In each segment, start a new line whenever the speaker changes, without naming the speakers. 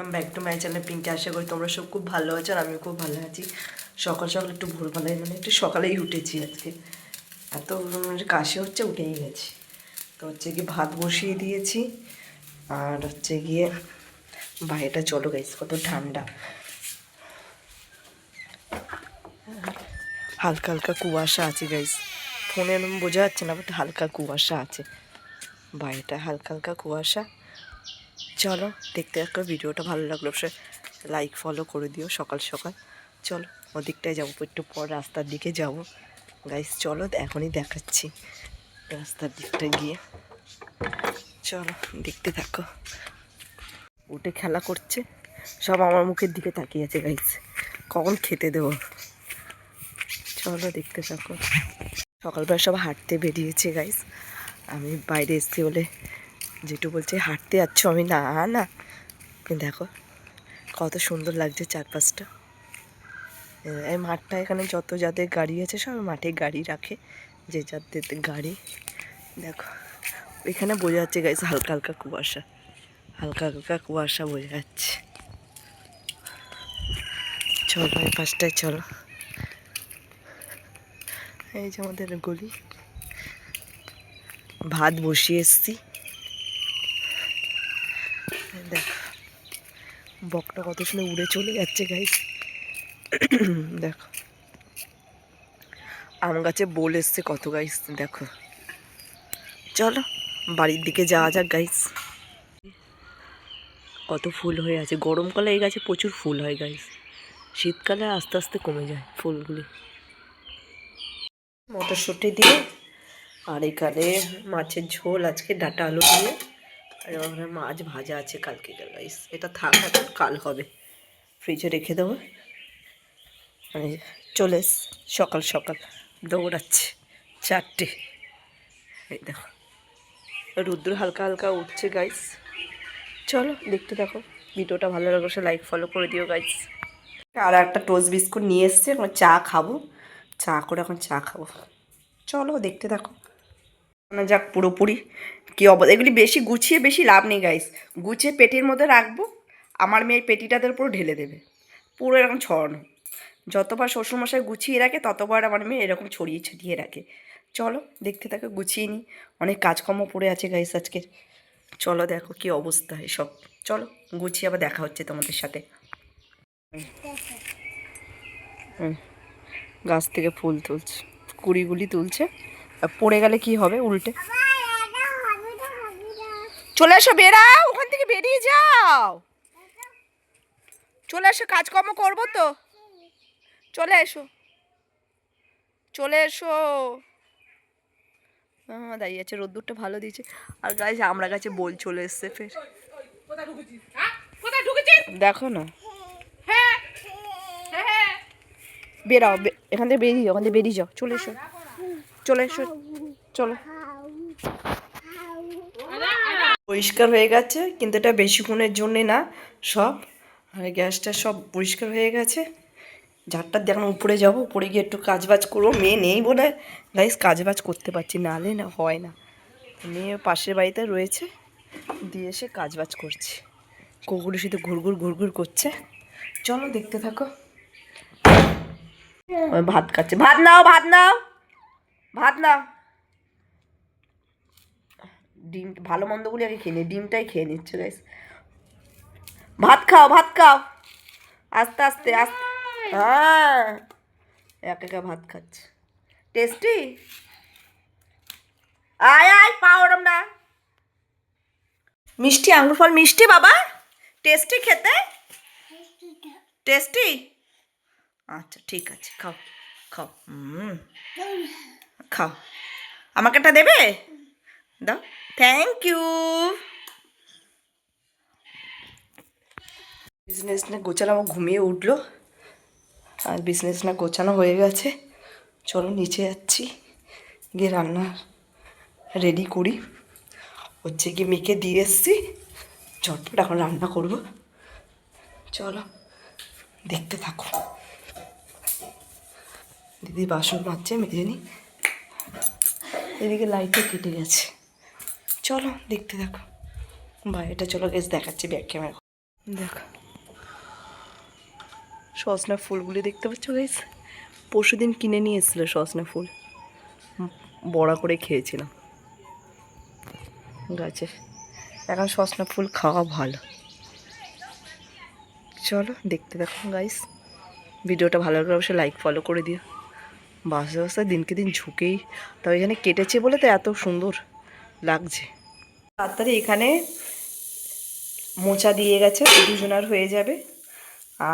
Welcome back to my channel Pinky. আশা করি তোমরা সব খুব ভালো আছো আর আমিও খুব ভালো আছি। সকাল সকাল একটু ভোরবেলায় একটু সকালেই উঠেছি আজকে, এত কাশি হচ্ছে উঠেই গেছি। তো হচ্ছে গিয়ে ভাত বসিয়ে দিয়েছি আর হচ্ছে গিয়ে বাইরেটা চলো গাইস, কত ঠান্ডা, হালকা হালকা কুয়াশা আছে গাইস। ফোনে বোঝা যাচ্ছে না, বাট হালকা কুয়াশা আছে বাইরেটা, হালকা হালকা কুয়াশা। চলো দেখতে থাকো, ভিডিওটা ভালো লাগলো অবশ্যই লাইক ফলো করে দিও। সকাল সকাল চলো ওদিকটায় যাবো, একটু পর রাস্তার দিকে যাব গাইস। চলো এখনই দেখাচ্ছি রাস্তার দিকটা গিয়ে, চলো দেখতে থাকো। উঠে খেলা করছে সব, আমার মুখের দিকে তাকিয়ে আছে গাইস, কখন খেতে দেবো। চলো দেখতে থাকো। সকালবেলা সব হাঁটতে বেরিয়েছে গাইস, আমি বাইরে এসছি বলে যেটু বলছে হাঁটতে যাচ্ছ, আমি না না দেখো কত সুন্দর লাগছে চারপাশটা। এই মাঠটা, এখানে যত যাদের গাড়ি আছে সব মাঠে গাড়ি রাখে, যে যাদের গাড়ি। দেখো এখানে বোঝা যাচ্ছে গাইস হালকা হালকা কুয়াশা, হালকা হালকা কুয়াশা বোঝা যাচ্ছে। চলো এই পাশটায় চলো, এই যে আমাদের গলি। ভাত বসিয়ে এসছি, দেখো বকটা কত সুন্দর উড়ে চলে যাচ্ছে গাইস। দেখো আম গাছে বোল এসছে কত গাইস, দেখো। চলো বাড়ির দিকে যাওয়া যাক গাইস। কত ফুল হয়ে আছে, গরমকালে এই গাছে প্রচুর ফুল হয় গাইস, শীতকালে আস্তে আস্তে কমে যায় ফুলগুলি। মটরশুঁটি দিয়ে আর এখানে মাছের ঝোল আজকে, ডাঁটা আলু দিয়ে, আর ওখানে মাছ ভাজা আছে কালকে গাইস। এটা থাক, এখন কাল হবে, ফ্রিজে রেখে দেবো। মানে চলে সকাল সকাল দৌড়াচ্ছে 4টে, এই দেখো রুদ্র হালকা হালকা উঠছে গাইস। চলো দেখতে থাকো, ভিডিওটা ভালো লাগলে সে লাইক ফলো করে দিও গাইস। আর একটা টোস্ট বিস্কুট নিয়ে এসছে, এখন চা খাবো, চা করে এখন চা খাবো। চলো দেখতে থাকো না যাক পুরোপুরি কী অবস্থা। এগুলি বেশি গুছিয়ে বেশি লাভ নেই গাইস, গুছিয়ে পেটির মধ্যে রাখবো, আমার মেয়ে পেটিটাদের পুরো ঢেলে দেবে, পুরো এরকম ছড়ানো। যতবার শ্বশুরমশাই গুছিয়ে রাখে ততবার আমার মেয়ে এরকম ছড়িয়ে ছিটিয়ে রাখে। চলো দেখতে থাকো, গুছিয়ে নিই, অনেক কাজকর্ম পড়ে আছে গাইস আজকে। চলো দেখো কি অবস্থা এসব, চলো গুছিয়ে আবার দেখা হচ্ছে তোমাদের সাথে। গাছ থেকে ফুল তুলছে, কুড়িগুলি তুলছে, আর পড়ে গেলে কি হবে উল্টে। চলে এসো, বেরাও ওখান থেকে, বেরিয়ে যাও, চলে এসো, কাজকর্ম করবো তো, চলে এসো, চলে এসো। দাঁড়িয়ে আছে, রোদ্দুরটা ভালো দিয়েছে। আর গাছ আমরা গাছে বল চলে এসছে ফের, দেখো না। বেরাও, এখান থেকে বেরিয়ে যাও, ওখান থেকে বেরিয়ে যাও, চলে এসো, চলে এসো, চলো। পরিষ্কার হয়ে গেছে, কিন্তু এটা বেশিক্ষণের জন্যে না সব, আর গ্যাসটা সব পরিষ্কার হয়ে গেছে। ঝাড়টা দেখুন, উপরে যাবো, উপরে গিয়ে একটু কাজবাজ করবো। মেয়ে নেই বলে গাইস কাজবাজ করতে পারছি, নাহলে না হয় না। মেয়ে পাশের বাড়িতে রয়েছে, দিয়ে এসে কাজবাজ করছি। কুকুরের সাথে ঘুরঘুর ঘুরঘুর করছে। চলো দেখতে থাকো। ভাত খাচ্ছে, ভাত নাও, ভাত নাও, ভাত নাও। ডিম ভালো মন্দগুলি আগে খেয়ে নি, ডিমটাই খেয়ে নিচ্ছে গাইস। ভাত খাও, ভাত খাও, আস্তে আস্তে আস্তে, হ্যাঁ একা একা ভাত খাচ্ছে। টেস্টি, আয় আয় পা ওরম না। মিষ্টি আঙুর ফল মিষ্টি বাবা, টেস্টি খেতে, টেস্টি। আচ্ছা ঠিক আছে, খাও খাও, খাও। আমাকে একটা দেবে, দাও, থ্যাংক ইউ। বিজনেস না গোছানো, আমার ঘুমিয়ে উঠলো, আর বিজনেস না গোছানো হয়ে গেছে। চলো নিচে যাচ্ছি, গিয়ে রান্না রেডি করি। হচ্ছে কি মেয়েকে দিয়ে এসছি, ঝটপট এখন রান্না করব। চলো দেখতে থাকো। দিদি বাসন মাজছে, মেজে নি। এদিকে লাইটও কেটে গেছে। চলো দেখতে থাকো, বাইরেটা চলো গেছে দেখাচ্ছি ব্যাক ক্যামেরা। দেখ সজনা ফুলগুলি দেখতে পাচ্ছ গাইস, পরশুদিন কিনে নিয়ে এসেছিলো সজনা ফুল, বড়া করে খেয়েছিলাম গাছে। এখন সজনা ফুল খাওয়া ভালো। চলো দেখতে দেখো গাইস, ভিডিওটা ভালো লাগলে অবশ্যই লাইক ফলো করে দিও। বাসে বাসে দিনকে দিন ঝুঁকেই, তবে এখানে কেটেছে বলে তো এত সুন্দর লাগছে। তাড়াতাড়ি এখানে মোচা দিয়ে গেছে, দুজনার হয়ে যাবে।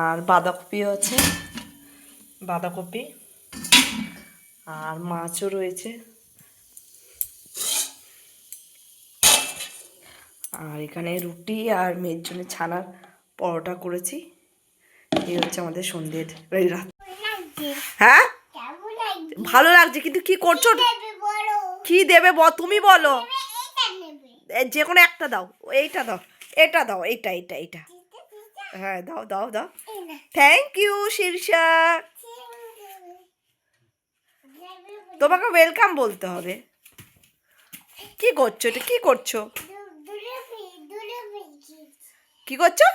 আর বাঁধাকপিও আছে, বাঁধাকপি আর মাছও রয়েছে। আর এখানে রুটি আর মেয়ের জন্য ছানার পরোটা করেছি। এই হচ্ছে আমাদের সন্ধ্যের রাত। হ্যাঁ ভালো লাগছে, কিন্তু কি করছো, কি দেবে তুমি বলো, যে কোনো একটা দাও, এইটা দাও, এটা দাও, এইটা এইটা এইটা, হ্যাঁ দাও দাও দাও। থ্যাংক ইউ শীর্ষা, তোমাকে ওয়েলকাম বলতে হবে। কি করছো এটা, কি করছো, কি করছো,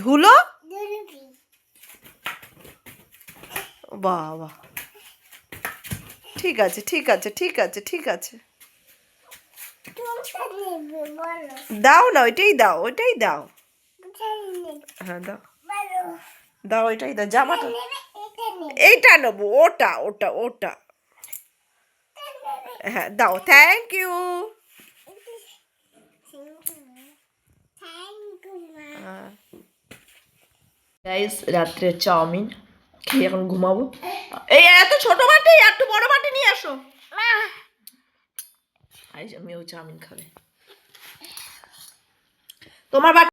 ধুলো, বাবা ঠিক আছে ঠিক আছে ঠিক আছে ঠিক আছে, দাও না ওইটাই দাও, ওইটাই দাও, হ্যাঁ দাও দাও, ওইটাই দাও, জামাটা এইটা নেবো, ওটা ওটা ওটা, হ্যাঁ দাও, থ্যাংক ইউ। গাইস রাত্রে চাউমিন খেয়ে এখন ঘুমাবো। এই এত ছোট বাটি, একটু বড় বাটি নিয়ে আসো। মেয়েও চাউমিন খাবে, তোমার বাটি